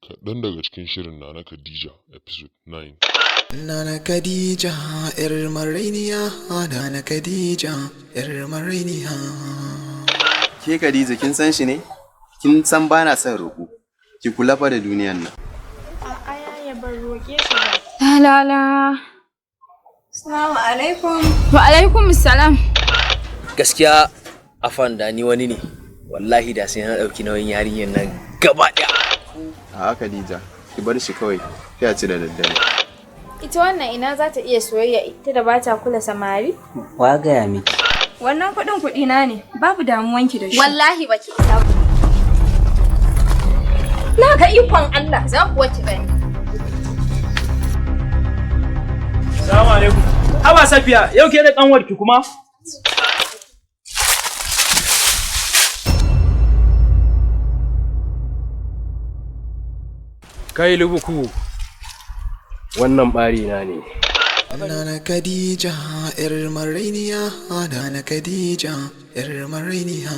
Kaɗan daga cikin shirin Nana Khadija episode 9. Nana Khadija, 'yar marainiya, Nana Khadija, 'yar marainiya. Ke Khadija kin san shi ne? Kin san ba na son roƙo. Ki kula fa da duniyan nan. A'a yaya ban roƙe shi ba. La. Assalamu alaikum. Wa alaikum salam. Gaskiya afan da ni wani ne. Wallahi da sai na ɗauki nauyin yarinyar nan gaba ɗaya. A'a Khadija, ki bar shi kawai. Sai a ci da daddare. Ita wannan ina za ta iya soyayya ita da ba ta kula samari? Wa gaya miki? Wannan kuɗi na ne, babu damuwanki da shi. Wallahi baki isa ba. Na ga ikon Allah za ku wace gani. Assalamu alaikum. Haba Safiya, yau ke da kanwarki kuma? Kai lubuku. Wannan bari na ne. Nana Khadija, 'yar marainiya, Nana Khadija, 'yar marainiya.